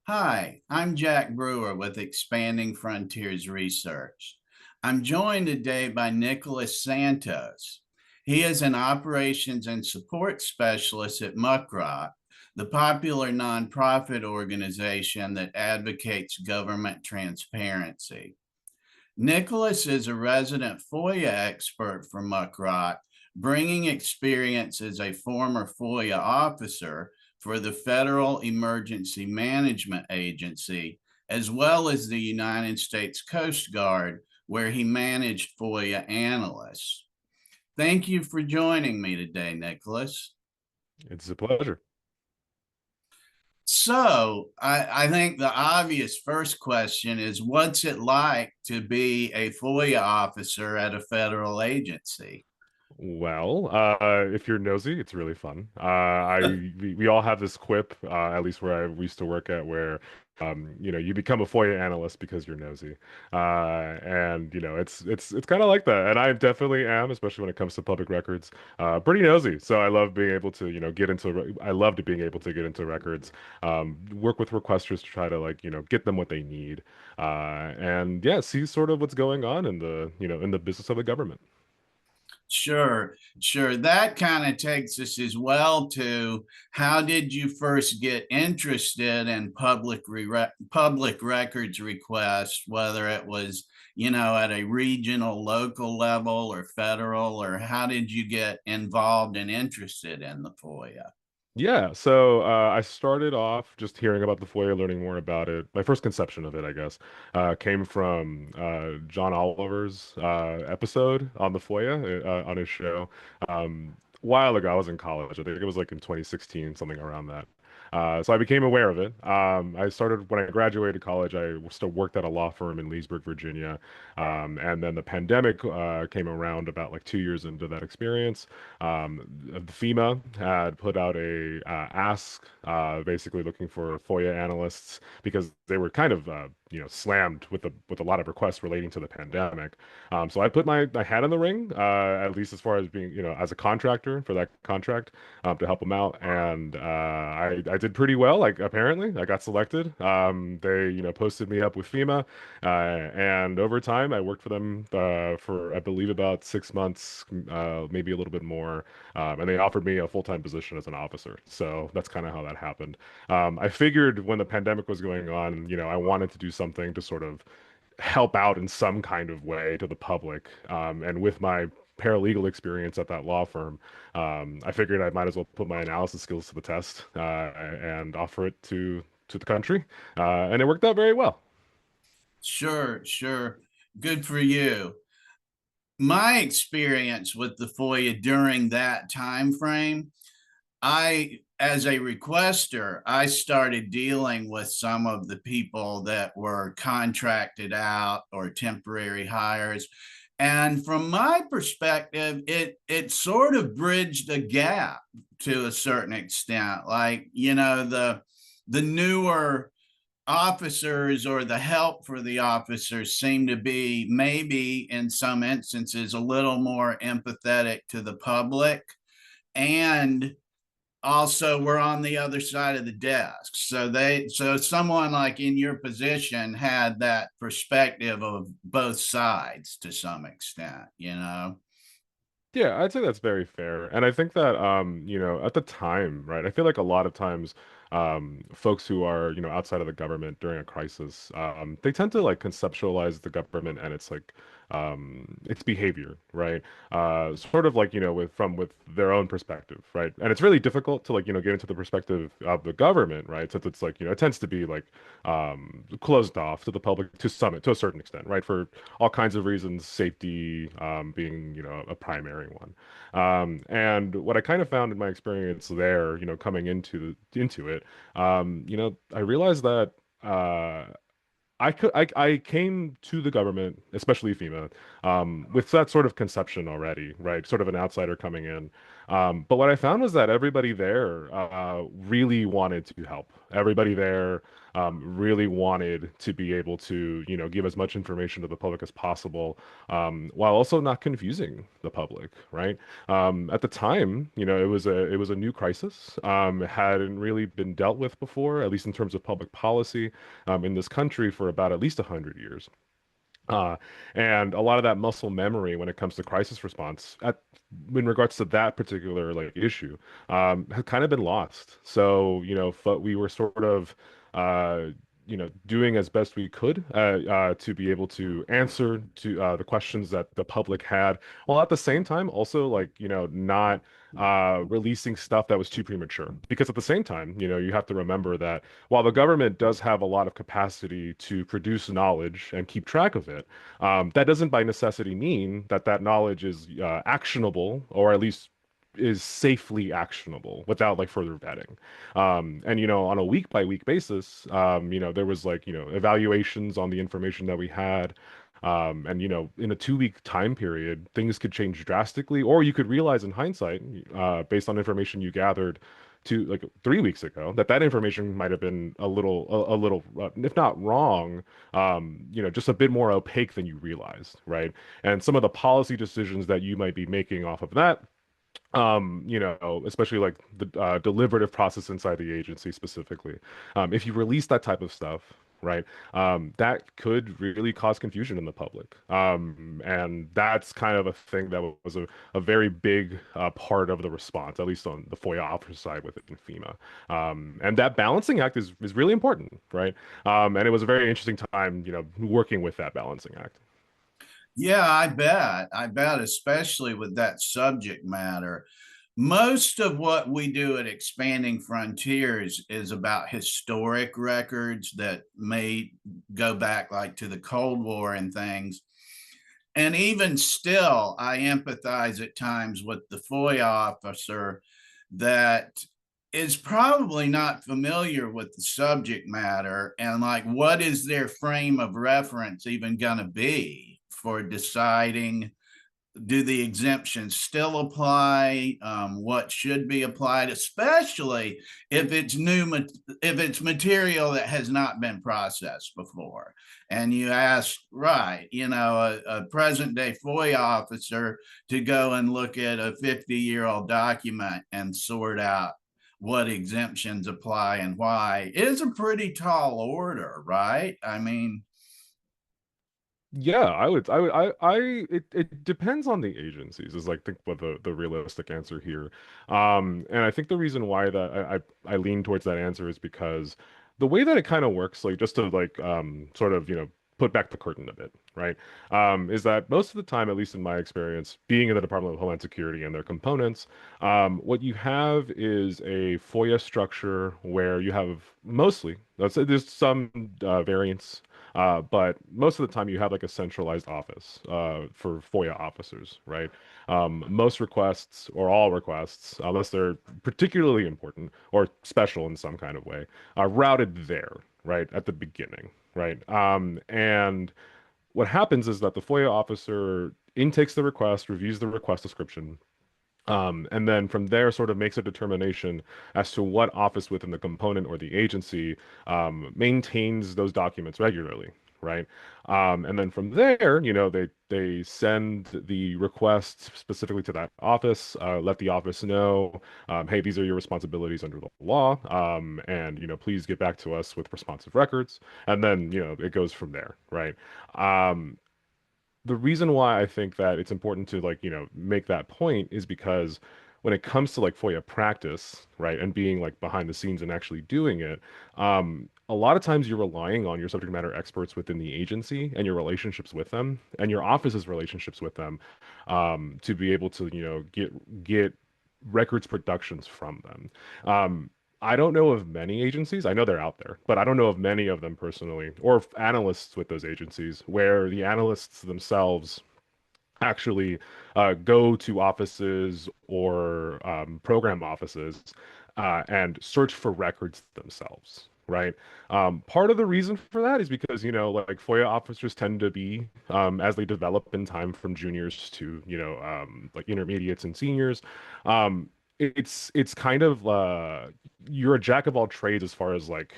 Hi, I'm Jack Brewer with Expanding Frontiers Research. I'm joined today by Nicholas Santos. He is an operations and support specialist at MuckRock, the popular nonprofit organization that advocates government transparency. Nicholas is a resident FOIA expert for MuckRock, bringing experience as a former FOIA officer for the Federal Emergency Management Agency, as well as the United States Coast Guard, where he managed FOIA analysts. Thank you for joining me today, Nicholas. It's a pleasure. So I think the obvious first question is what's it like to be a FOIA officer at a federal agency? Well, if you're nosy, it's really fun. We all have this quip, at least where we used to work at, where you become a FOIA analyst because you're nosy, and it's kind of like that. And I definitely am, especially when it comes to public records, pretty nosy. So I love being able to get into. I loved being able to get into records, work with requesters to try to get them what they need, and yeah, see sort of what's going on in the business of the government. Sure, sure. That kind of takes us as well to how did you first get interested in public records requests, whether it was, at a regional, local level or federal, or how did you get involved and interested in the FOIA? Yeah, so I started off just hearing about the FOIA, learning more about it. My first conception of it, I guess, came from John Oliver's episode on the FOIA on his show. A while ago, I was in college. I think it was like in 2016, something around that. So I became aware of it. I started when I graduated college. I still worked at a law firm in Leesburg, Virginia, and then the pandemic came around about like 2 years into that experience. FEMA had put out a ask, basically looking for FOIA analysts because they were kind of slammed with a lot of requests relating to the pandemic. So I put my hat in the ring, at least as far as being as a contractor for that contract to help them out, and I did pretty well. Like apparently, I got selected. They posted me up with FEMA, and over time, I worked for them for I believe about 6 months, maybe a little bit more, and they offered me a full-time position as an officer. So that's kind of how that happened. I figured when the pandemic was going on, I wanted to do something to sort of help out in some kind of way to the public. And with my paralegal experience at that law firm, I figured I might as well put my analysis skills to the test and offer it to the country. And it worked out very well. Sure, sure. Good for you. My experience with the FOIA during that time frame, as a requester, I started dealing with some of the people that were contracted out or temporary hires. And from my perspective, it sort of bridged a gap to a certain extent. Like, the newer officers or the help for the officers seem to be maybe in some instances a little more empathetic to the public, and also we're on the other side of the desk, so someone like in your position had that perspective of both sides to some extent. Yeah, I'd say that's very fair. And I think that at the time, right, I feel like a lot of times folks who are, outside of the government during a crisis, they tend to like conceptualize the government and its behavior, right? Sort of like, with their own perspective, right? And it's really difficult to like, get into the perspective of the government, right? Since it's like, it tends to be like closed off to the public to a certain extent, right? For all kinds of reasons, safety being, a primary one. And what I kind of found in my experience there, coming into it, I realized that I came to the government, especially FEMA, with that sort of conception already, right? Sort of an outsider coming in. But what I found was that everybody there really wanted to help. Everybody there really wanted to be able to, give as much information to the public as possible, while also not confusing the public, right? At the time, it was a new crisis. It hadn't really been dealt with before, at least in terms of public policy, in this country for about at least 100 years. Uh, and a lot of that muscle memory when it comes to crisis response in regards to that particular like issue, had kind of been lost. So, we were sort of, uh, doing as best we could, to be able to answer to the questions that the public had, while at the same time also like, not releasing stuff that was too premature. Because at the same time, you have to remember that while the government does have a lot of capacity to produce knowledge and keep track of it, that doesn't by necessity mean that that knowledge is actionable, or at least is safely actionable without like further vetting. And on a week by week basis, there was like, evaluations on the information that we had. And in a 2 week time period, things could change drastically, or you could realize in hindsight, based on information you gathered like 3 weeks ago, that that information might have been a little, if not wrong, just a bit more opaque than you realized, right? And some of the policy decisions that you might be making off of that, especially like the deliberative process inside the agency specifically. If you release that type of stuff, right, that could really cause confusion in the public. And that's kind of a thing that was a very big part of the response, at least on the FOIA officer side within FEMA. And that balancing act is really important, right? And it was a very interesting time, working with that balancing act. Yeah, I bet. I bet, especially with that subject matter. Most of what we do at Expanding Frontiers is about historic records that may go back like to the Cold War and things. And even still, I empathize at times with the FOIA officer that is probably not familiar with the subject matter, and like what is their frame of reference even going to be for deciding, do the exemptions still apply? What should be applied, especially if it's if it's material that has not been processed before? And you ask, right, a present day FOIA officer to go and look at a 50-year-old document and sort out what exemptions apply and why is a pretty tall order, right? I mean, Yeah, it depends on the agencies is like think what the realistic answer here. And I think the reason why that I lean towards that answer is because the way that it kind of works, like just to like sort of, put back the curtain a bit, right? Is that most of the time, at least in my experience, being in the Department of Homeland Security and their components, what you have is a FOIA structure where you have mostly, let's say there's some variance, but most of the time you have like a centralized office for FOIA officers, right? Most requests or all requests, unless they're particularly important or special in some kind of way, are routed there, right, at the beginning, right? And what happens is that the FOIA officer intakes the request, reviews the request description, and then from there, sort of makes a determination as to what office within the component or the agency maintains those documents regularly, right? And then from there, they send the request specifically to that office, let the office know, hey, these are your responsibilities under the law, and please get back to us with responsive records, and then it goes from there, right? The reason why I think that it's important to like, make that point is because when it comes to like FOIA practice, right, and being like behind the scenes and actually doing it, a lot of times you're relying on your subject matter experts within the agency and your relationships with them and your office's relationships with them, to be able to, get records productions from them. I don't know of many agencies. I know they're out there, but I don't know of many of them personally, or analysts with those agencies, where the analysts themselves actually go to offices or program offices and search for records themselves, right? Part of the reason for that is because, like FOIA officers tend to be, as they develop in time from juniors to, like intermediates and seniors, it's kind of you're a jack of all trades as far as like,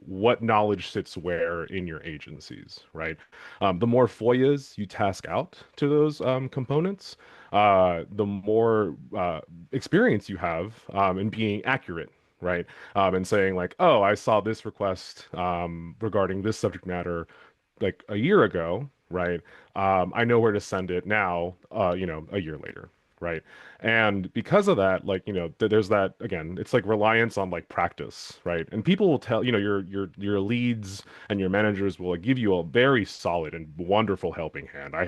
what knowledge sits where in your agencies, right? The more FOIAs you task out to those components, the more experience you have in being accurate, right? And saying like, oh, I saw this request regarding this subject matter like a year ago, right? I know where to send it now, a year later, right? And because of that, like, there's that again, it's like reliance on like practice, right? And people will tell, your leads and your managers will like, give you a very solid and wonderful helping hand. I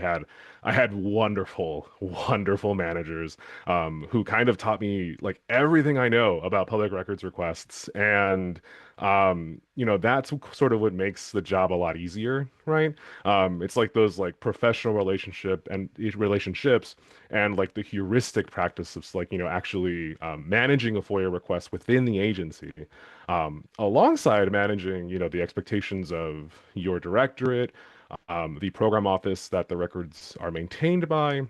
had wonderful, wonderful managers who kind of taught me like everything I know about public records requests and that's sort of what makes the job a lot easier, right? It's like those like professional relationships and like the heuristic practice of like, actually managing a FOIA request within the agency, alongside managing, the expectations of your directorate, the program office that the records are maintained by,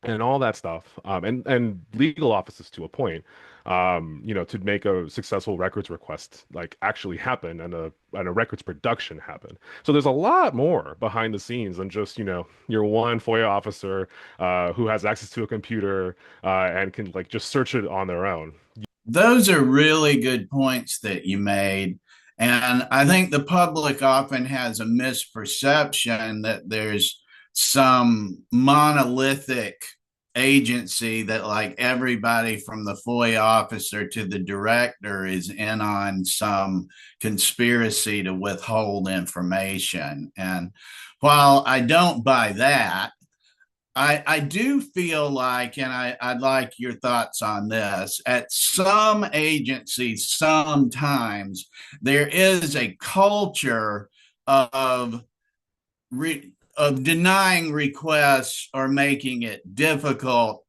and all that stuff, and legal offices to a point, to make a successful records request like actually happen and a records production happen. So there's a lot more behind the scenes than just your one FOIA officer who has access to a computer and can like just search it on their own. Those are really good points that you made. And I think the public often has a misperception that there's some monolithic agency that, like, everybody from the FOIA officer to the director is in on some conspiracy to withhold information. And while I don't buy that, I do feel like, and I'd like your thoughts on this, at some agencies, sometimes there is a culture of of denying requests or making it difficult.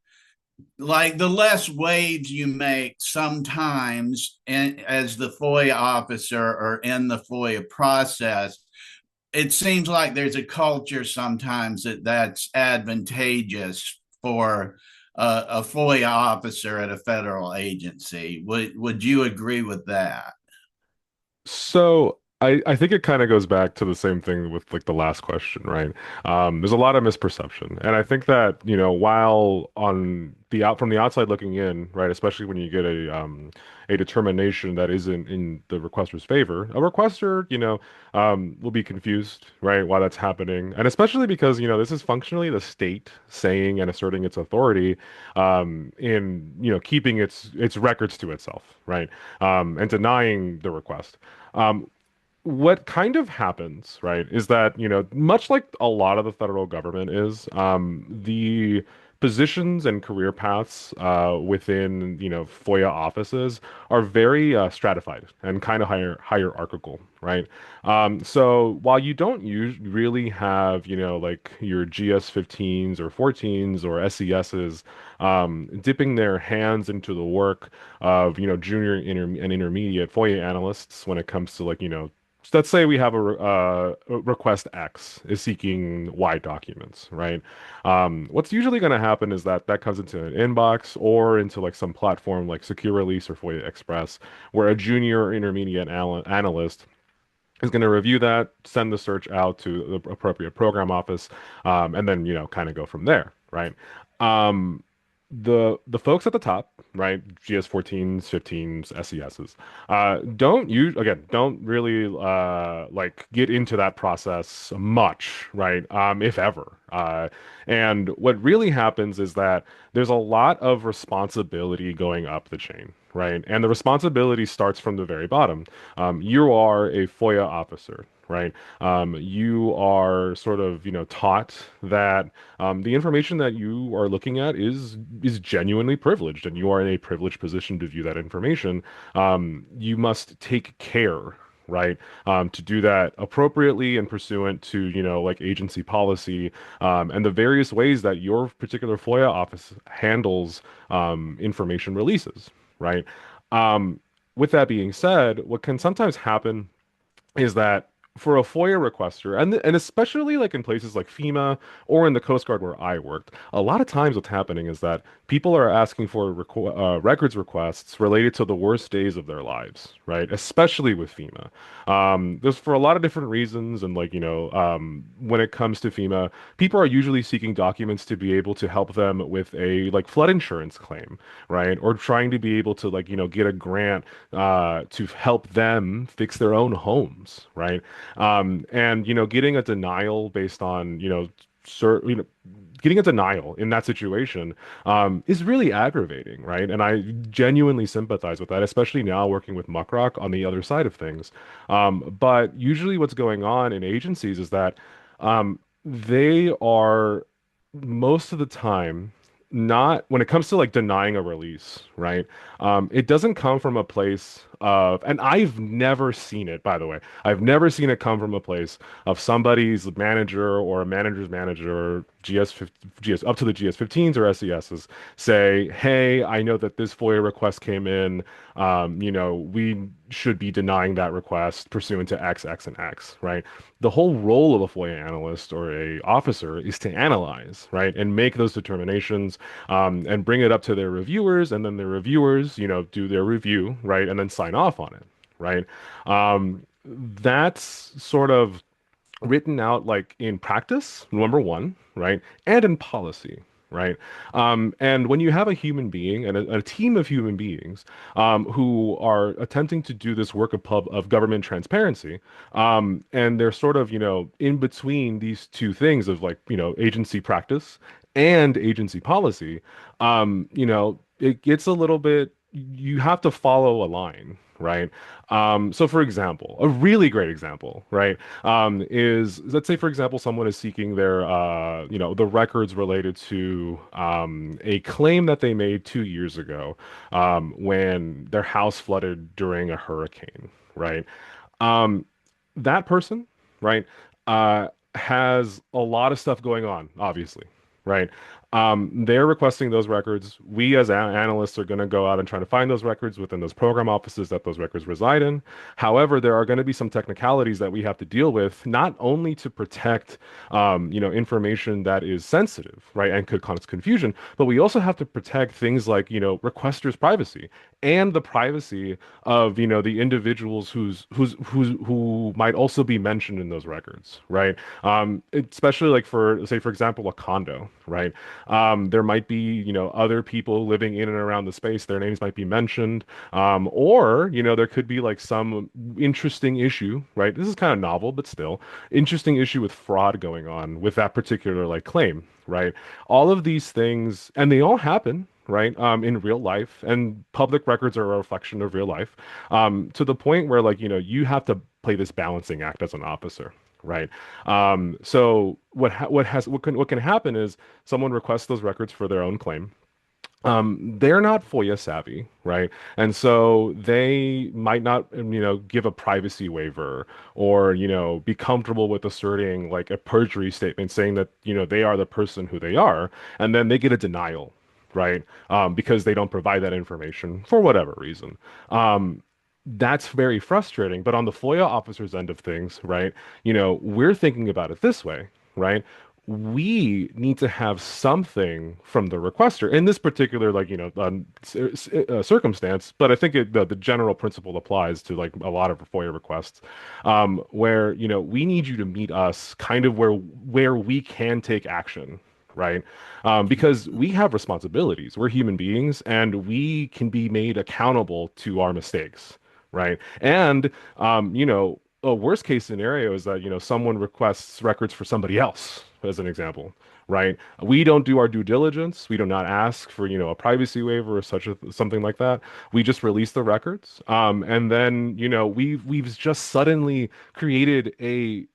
Like, the less waves you make sometimes as the FOIA officer or in the FOIA process, it seems like there's a culture sometimes that's advantageous for a FOIA officer at a federal agency. Would you agree with that? So I think it kind of goes back to the same thing with like the last question, right? There's a lot of misperception. And I think that, while on the out from the outside looking in, right, especially when you get a determination that isn't in the requester's favor, a requester, will be confused, right, why that's happening. And especially because, this is functionally the state saying and asserting its authority in, keeping its records to itself, right? And denying the request. Um, what kind of happens, right, is that, much like a lot of the federal government is, the positions and career paths within, FOIA offices are very stratified and kind of hierarchical, right? So while you don't really have, like your GS-15s or 14s or SESs dipping their hands into the work of, junior and intermediate FOIA analysts when it comes to like, so let's say we have a request X is seeking Y documents, right? What's usually going to happen is that that comes into an inbox or into like some platform like Secure Release or FOIA Express, where a junior or intermediate analyst is going to review that, send the search out to the appropriate program office, and then kind of go from there, right? Um, the folks at the top, right, GS-14s, 15s, SESs, don't really like get into that process much, right? If ever. And what really happens is that there's a lot of responsibility going up the chain, right? And the responsibility starts from the very bottom. You are a FOIA officer, right? You are sort of, taught that the information that you are looking at is genuinely privileged, and you are in a privileged position to view that information. You must take care, right, to do that appropriately and pursuant to, like agency policy, and the various ways that your particular FOIA office handles information releases, right? Um, with that being said, what can sometimes happen is that for a FOIA requester, and especially like in places like FEMA or in the Coast Guard where I worked, a lot of times what's happening is that people are asking for records requests related to the worst days of their lives, right? Especially with FEMA. There's for a lot of different reasons, and like, when it comes to FEMA, people are usually seeking documents to be able to help them with a like flood insurance claim, right? Or trying to be able to like, get a grant to help them fix their own homes, right? And getting a denial based on, cer you know, getting a denial in that situation is really aggravating, right? And I genuinely sympathize with that, especially now working with MuckRock on the other side of things. But usually, what's going on in agencies is that they are most of the time not when it comes to like denying a release, right? It doesn't come from a place of, and I've never seen it, by the way. I've never seen it come from a place of somebody's manager or a manager's manager, GS up to the GS-15s or SESs say, "Hey, I know that this FOIA request came in. We should be denying that request pursuant to X, X, and X," right? The whole role of a FOIA analyst or a officer is to analyze, right, and make those determinations, and bring it up to their reviewers, and then their reviewers, do their review, right, and then sign off on it, right? That's sort of written out like in practice, number one, right? And in policy, right? And when you have a human being and a team of human beings who are attempting to do this work of government transparency, and they're sort of, in between these two things of like, agency practice and agency policy, it gets a little bit, you have to follow a line, right? So for example, a really great example, right, is let's say, for example, someone is seeking their, the records related to a claim that they made 2 years ago when their house flooded during a hurricane, right? Um, that person, right, has a lot of stuff going on, obviously, right? They're requesting those records. We as analysts are going to go out and try to find those records within those program offices that those records reside in. However, there are going to be some technicalities that we have to deal with, not only to protect, information that is sensitive, right, and could cause confusion, but we also have to protect things like, requesters' privacy and the privacy of, the individuals who might also be mentioned in those records, right? Especially like for, say, for example, a condo, right? There might be, other people living in and around the space. Their names might be mentioned. Or, there could be like some interesting issue, right? This is kind of novel, but still interesting issue with fraud going on with that particular like claim, right? All of these things, and they all happen, right? In real life, and public records are a reflection of real life, to the point where like, you have to play this balancing act as an officer. Right. So what can happen is someone requests those records for their own claim. They're not FOIA savvy, right? And so they might not, give a privacy waiver or, be comfortable with asserting like a perjury statement saying that, they are the person who they are, and then they get a denial, right? Because they don't provide that information for whatever reason. That's very frustrating. But on the FOIA officer's end of things, right, we're thinking about it this way, right? We need to have something from the requester in this particular, like, circumstance. But I think the general principle applies to like a lot of FOIA requests, where, we need you to meet us kind of where we can take action. Right. Because we have responsibilities. We're human beings and we can be made accountable to our mistakes. Right. And, a worst case scenario is that, someone requests records for somebody else, as an example, right? We don't do our due diligence. We do not ask for, a privacy waiver or something like that. We just release the records. And then, we've just suddenly created a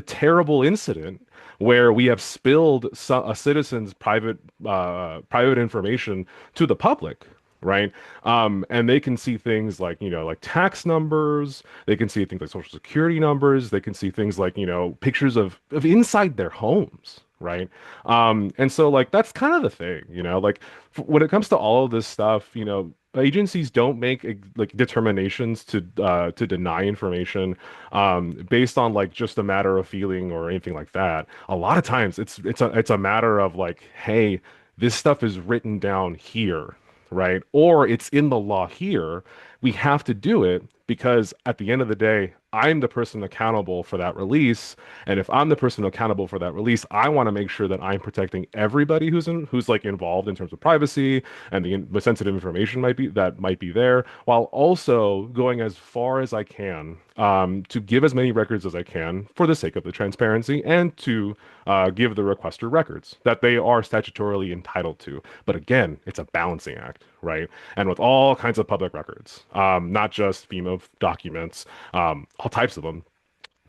terrible incident where we have spilled a citizen's private information to the public, right? And they can see things like, like tax numbers. They can see things like social security numbers. They can see things like, pictures of inside their homes, right? And so like that's kind of the thing, like when it comes to all of this stuff, agencies don't make like determinations to deny information based on like just a matter of feeling or anything like that. A lot of times it's a matter of like, hey, this stuff is written down here, right? Or it's in the law here. We have to do it because at the end of the day, I'm the person accountable for that release. And if I'm the person accountable for that release, I want to make sure that I'm protecting everybody who's like involved in terms of privacy and the sensitive information might be there, while also going as far as I can to give as many records as I can for the sake of the transparency and to give the requester records that they are statutorily entitled to. But again, it's a balancing act, right? And with all kinds of public records, not just FEMA documents, all types of them,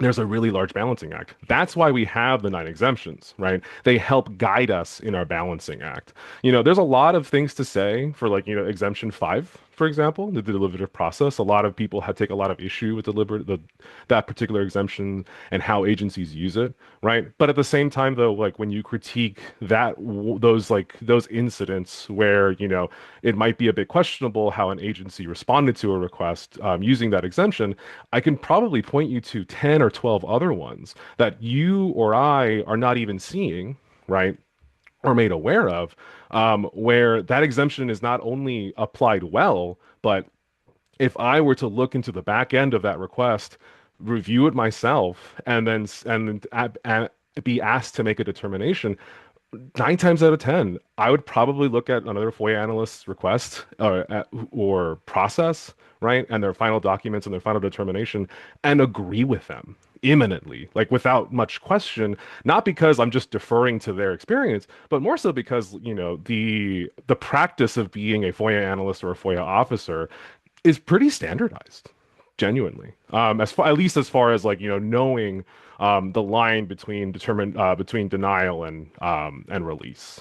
there's a really large balancing act. That's why we have the nine exemptions, right? They help guide us in our balancing act. There's a lot of things to say for like, exemption five, for example, the deliberative process. A lot of people take a lot of issue with that particular exemption and how agencies use it, right? But at the same time, though, like when you critique those incidents where, it might be a bit questionable how an agency responded to a request using that exemption, I can probably point you to 10 or 12 other ones that you or I are not even seeing, right? Or made aware of, where that exemption is not only applied well, but if I were to look into the back end of that request, review it myself, and then be asked to make a determination, 9 times out of 10, I would probably look at another FOIA analyst's request or process, right? And their final documents and their final determination and agree with them imminently, like without much question, not because I'm just deferring to their experience, but more so because, the practice of being a FOIA analyst or a FOIA officer is pretty standardized, genuinely. At least as far as like, knowing the line between denial and release.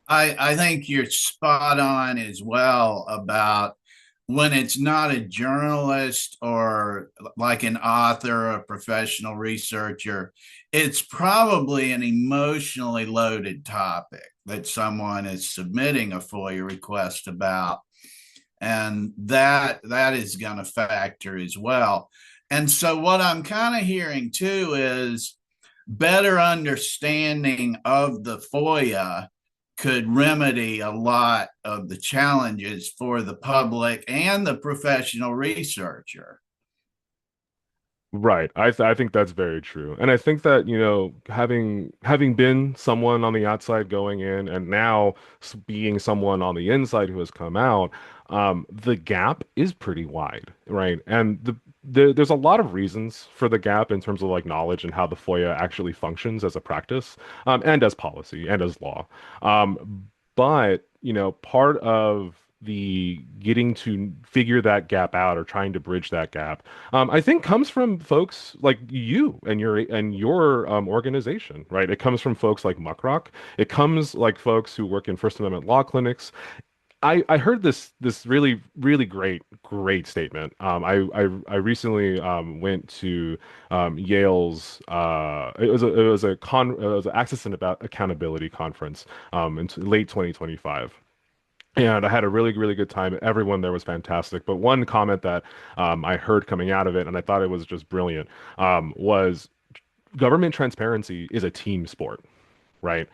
I think you're spot on as well about when it's not a journalist or like an author, a professional researcher, it's probably an emotionally loaded topic that someone is submitting a FOIA request about. And that is going to factor as well. And so what I'm kind of hearing too is better understanding of the FOIA could remedy a lot of the challenges for the public and the professional researcher. Right. I think that's very true. And I think that, having been someone on the outside going in and now being someone on the inside who has come out, the gap is pretty wide, right? And there's a lot of reasons for the gap in terms of like knowledge and how the FOIA actually functions as a practice, and as policy and as law. But, part of the getting to figure that gap out or trying to bridge that gap, I think comes from folks like you and your organization, right? It comes from folks like MuckRock. It comes like folks who work in First Amendment law clinics. I heard this really really great statement. I recently went to Yale's it was an Access and about Accountability conference in late 2025. And I had a really, really good time. Everyone there was fantastic. But one comment that I heard coming out of it, and I thought it was just brilliant, was government transparency is a team sport, right?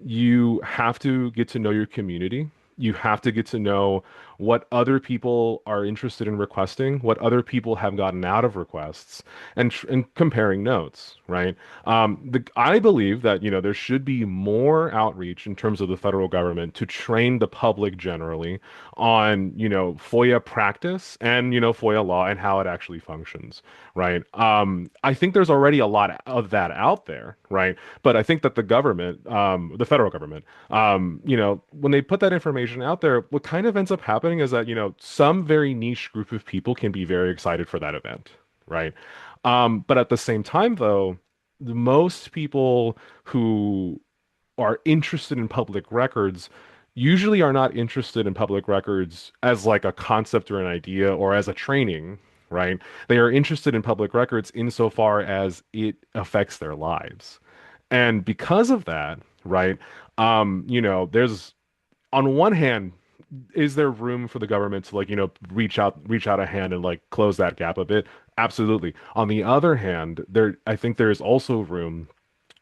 You have to get to know your community. You have to get to know what other people are interested in requesting, what other people have gotten out of requests, and comparing notes, right? I believe that there should be more outreach in terms of the federal government to train the public generally on FOIA practice and FOIA law and how it actually functions, right? I think there's already a lot of that out there, right? But I think that the federal government, when they put that information out there, what kind of ends up happening is that, some very niche group of people can be very excited for that event, right? But at the same time, though, most people who are interested in public records usually are not interested in public records as like a concept or an idea or as a training, right? They are interested in public records insofar as it affects their lives. And because of that, right, there's on one hand, is there room for the government to like, reach out a hand and like close that gap a bit? Absolutely. On the other hand, I think there is also room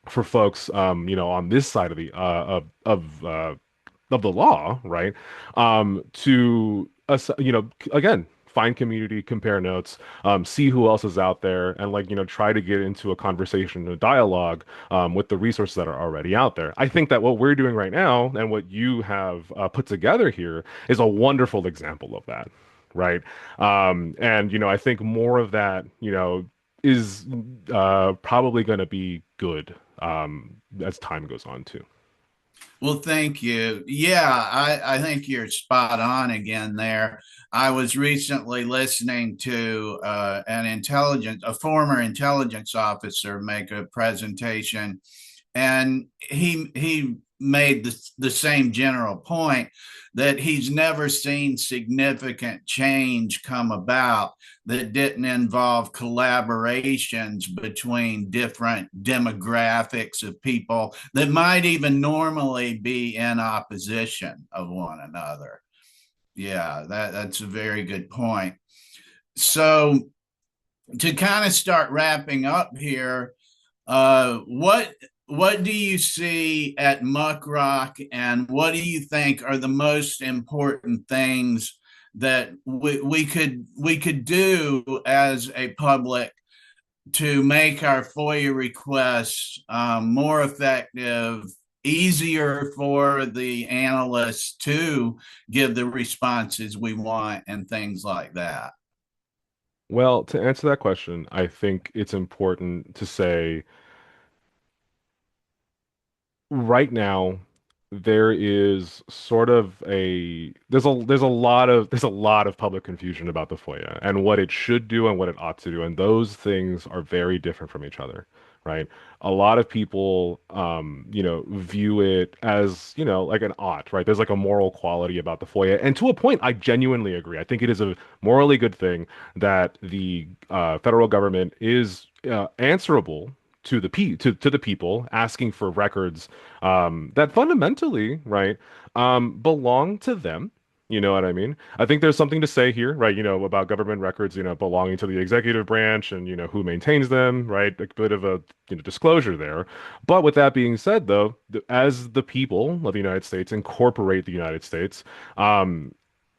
for folks, on this side of the of the law, right? Again, find community, compare notes, see who else is out there, and like, try to get into a conversation, a dialogue, with the resources that are already out there. I think that what we're doing right now and what you have put together here is a wonderful example of that, right? And I think more of that, is probably going to be good as time goes on too. Well, thank you. Yeah, I think you're spot on again there. I was recently listening to a former intelligence officer make a presentation, and he made the same general point that he's never seen significant change come about that didn't involve collaborations between different demographics of people that might even normally be in opposition of one another. Yeah, that's a very good point. So to kind of start wrapping up here, what do you see at MuckRock, and what do you think are the most important things that we could do as a public to make our FOIA requests more effective, easier for the analysts to give the responses we want, and things like that? Well, to answer that question, I think it's important to say right now there is sort of there's a lot of public confusion about the FOIA and what it should do and what it ought to do, and those things are very different from each other, right? A lot of people view it as, like an ought, right? There's like a moral quality about the FOIA, and to a point I genuinely agree. I think it is a morally good thing that the federal government is answerable to the people asking for records that fundamentally, right, belong to them. You know what I mean? I think there's something to say here, right? About government records, belonging to the executive branch and, who maintains them, right? A bit of a, disclosure there. But with that being said, though, as the people of the United States incorporate the United States, um,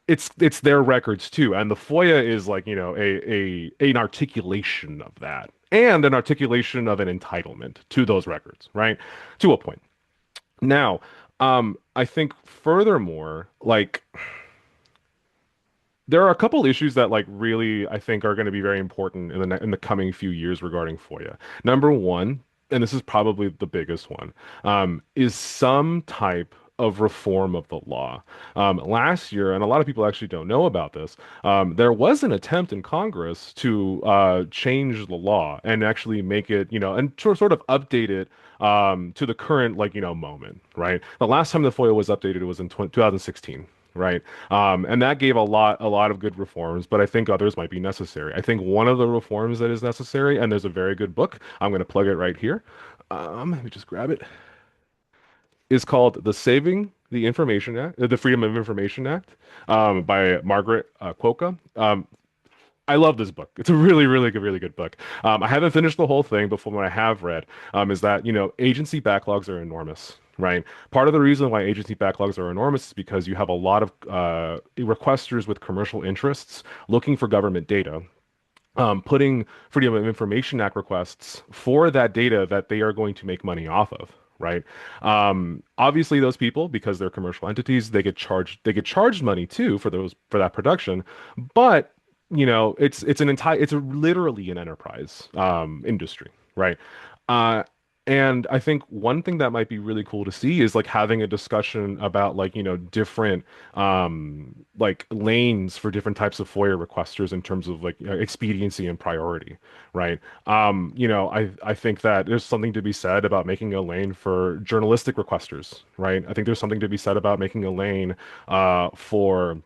it's their records too, and the FOIA is like, an articulation of that and an articulation of an entitlement to those records, right? To a point. Now, I think furthermore, like there are a couple issues that like really I think are going to be very important in the coming few years regarding FOIA. Number one, and this is probably the biggest one, is some type of reform of the law. Last year, and a lot of people actually don't know about this, there was an attempt in Congress to change the law and actually make it, and sort of update it to the current, like, moment, right? The last time the FOIA was updated, it was in 2016. Right. And that gave a lot of good reforms, but I think others might be necessary. I think one of the reforms that is necessary, and there's a very good book, I'm going to plug it right here. Let me just grab it, is called The Freedom of Information Act, by Margaret Quokka. I love this book. It's a really good book. I haven't finished the whole thing, but from what I have read, is that, agency backlogs are enormous, right? Part of the reason why agency backlogs are enormous is because you have a lot of requesters with commercial interests looking for government data, putting Freedom of Information Act requests for that data that they are going to make money off of. Right. Obviously, those people, because they're commercial entities, they get charged money too for that production. But it's literally an enterprise industry, right? Uh, and I think one thing that might be really cool to see is like having a discussion about like, different like lanes for different types of FOIA requesters in terms of like expediency and priority, right? I think that there's something to be said about making a lane for journalistic requesters, right? I think there's something to be said about making a lane for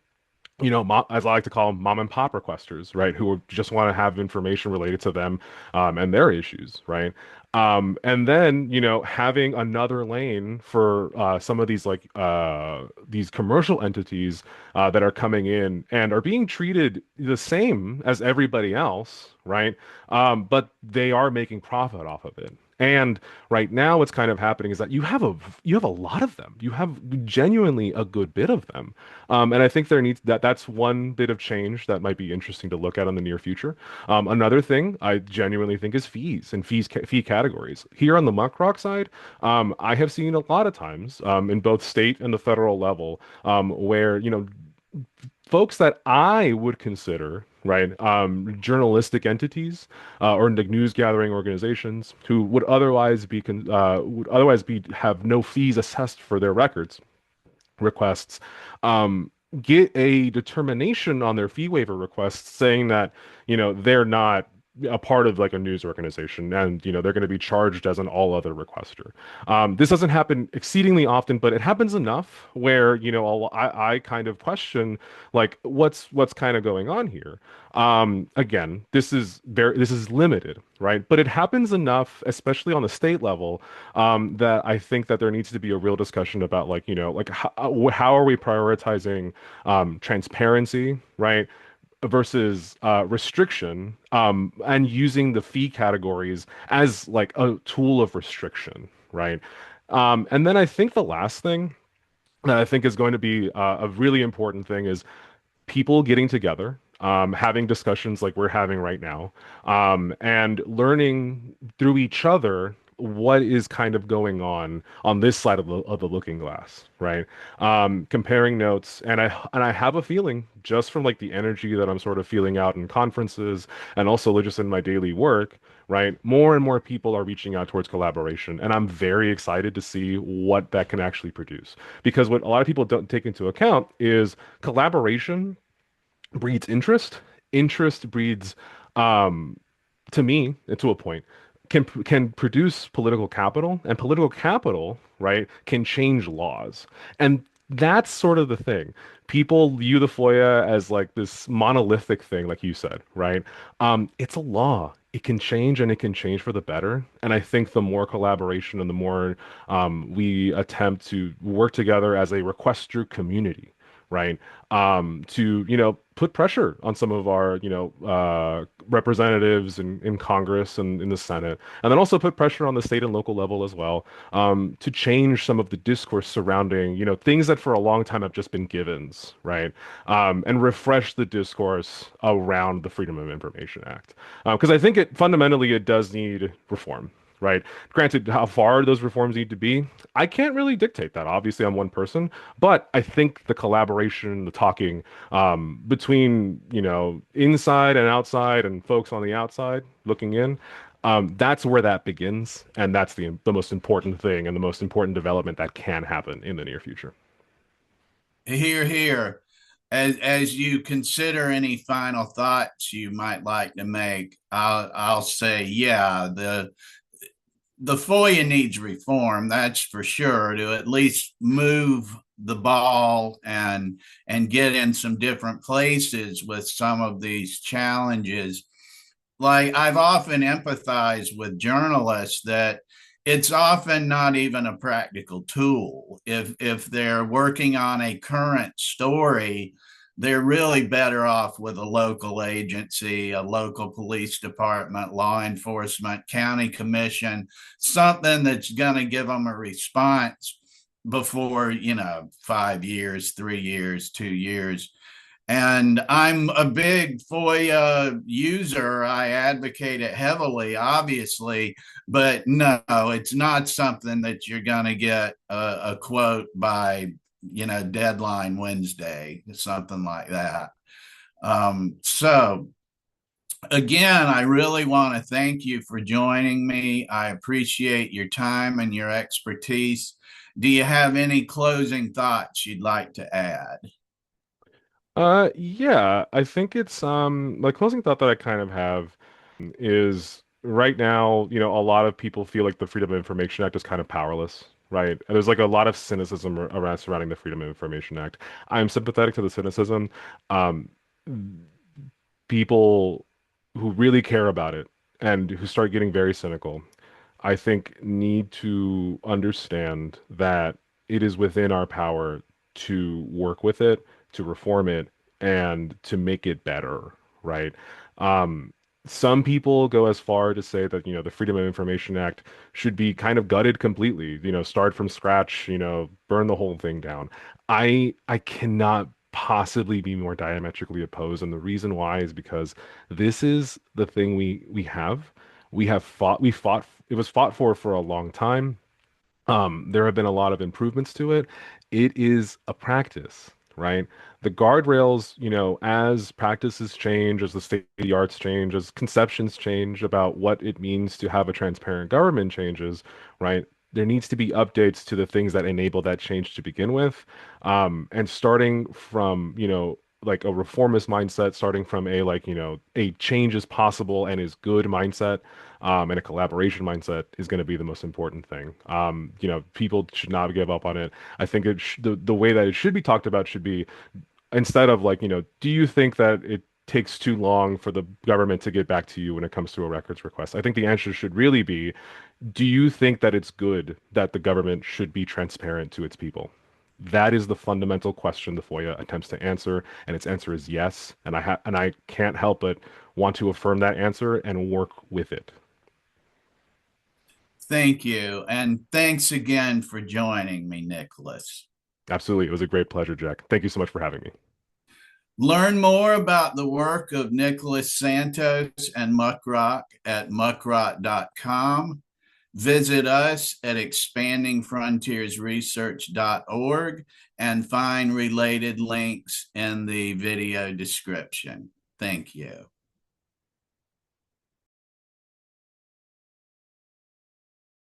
as I like to call them, mom and pop requesters, right? Who just want to have information related to them, and their issues, right? And then, having another lane for some of these commercial entities that are coming in and are being treated the same as everybody else, right? But they are making profit off of it. And right now, what's kind of happening is that you have a lot of them. You have genuinely a good bit of them. And I think that's one bit of change that might be interesting to look at in the near future. Another thing I genuinely think is fees and fee categories. Here on the MuckRock side, I have seen a lot of times in both state and the federal level where folks that I would consider, right, journalistic entities or the news gathering organizations who would otherwise be have no fees assessed for their records requests, um, get a determination on their fee waiver requests saying that, they're not a part of like a news organization, and they're going to be charged as an all other requester. This doesn't happen exceedingly often, but it happens enough where I kind of question like what's kind of going on here. Again, this is limited, right? But it happens enough, especially on the state level, that I think that there needs to be a real discussion about like how are we prioritizing transparency, right? Versus restriction, and using the fee categories as like a tool of restriction, right? And then I think the last thing that I think is going to be a really important thing is people getting together, having discussions like we're having right now, and learning through each other what is kind of going on this side of the looking glass, right? Comparing notes, and I have a feeling just from like the energy that I'm sort of feeling out in conferences and also just in my daily work, right? More and more people are reaching out towards collaboration, and I'm very excited to see what that can actually produce. Because what a lot of people don't take into account is collaboration breeds interest. Interest breeds, um, to me, and to a point, can produce political capital, and political capital, right, can change laws. And that's sort of the thing. People view the FOIA as like this monolithic thing, like you said, right? It's a law. It can change, and it can change for the better. And I think the more collaboration and the more we attempt to work together as a requester community, right? To, put pressure on some of our, representatives in Congress and in the Senate, and then also put pressure on the state and local level as well, to change some of the discourse surrounding, things that for a long time have just been givens, right? And refresh the discourse around the Freedom of Information Act. Because I think it does need reform. Right. Granted, how far those reforms need to be, I can't really dictate that. Obviously, I'm one person, but I think the collaboration, the talking between, inside and outside and folks on the outside looking in, that's where that begins. And that's the most important thing and the most important development that can happen in the near future. Here, here. As you consider any final thoughts you might like to make, I'll say, yeah, the FOIA needs reform, that's for sure, to at least move the ball and get in some different places with some of these challenges. Like I've often empathized with journalists that it's often not even a practical tool. If they're working on a current story, they're really better off with a local agency, a local police department, law enforcement, county commission, something that's going to give them a response before, 5 years, 3 years, 2 years. And I'm a big FOIA user. I advocate it heavily, obviously, but no, it's not something that you're going to get a quote by, deadline Wednesday, something like that. So, again, I really want to thank you for joining me. I appreciate your time and your expertise. Do you have any closing thoughts you'd like to add? Yeah, I think it's like closing thought that I kind of have is right now, a lot of people feel like the Freedom of Information Act is kind of powerless, right? And there's like a lot of cynicism around surrounding the Freedom of Information Act. I'm sympathetic to the cynicism. Um, People who really care about it and who start getting very cynical, I think, need to understand that it is within our power to work with it, to reform it, and to make it better, right? Um, some people go as far to say that, the Freedom of Information Act should be kind of gutted completely, start from scratch, burn the whole thing down. I cannot possibly be more diametrically opposed, and the reason why is because this is the thing we have. We fought, it was fought for a long time. There have been a lot of improvements to it. It is a practice, right? The guardrails, as practices change, as the state of the arts change, as conceptions change about what it means to have a transparent government changes, right? There needs to be updates to the things that enable that change to begin with. And starting from, like a reformist mindset, starting from a like, a change is possible and is good mindset, and a collaboration mindset is going to be the most important thing. People should not give up on it. I think the way that it should be talked about should be, instead of like, do you think that it takes too long for the government to get back to you when it comes to a records request? I think the answer should really be, do you think that it's good that the government should be transparent to its people? That is the fundamental question the FOIA attempts to answer, and its answer is yes. And I can't help but want to affirm that answer and work with it. Thank you. And thanks again for joining me, Nicholas. Absolutely. It was a great pleasure, Jack. Thank you so much for having me. Learn more about the work of Nicholas Santos and MuckRock at muckrock.com. Visit us at expandingfrontiersresearch.org and find related links in the video description. Thank you.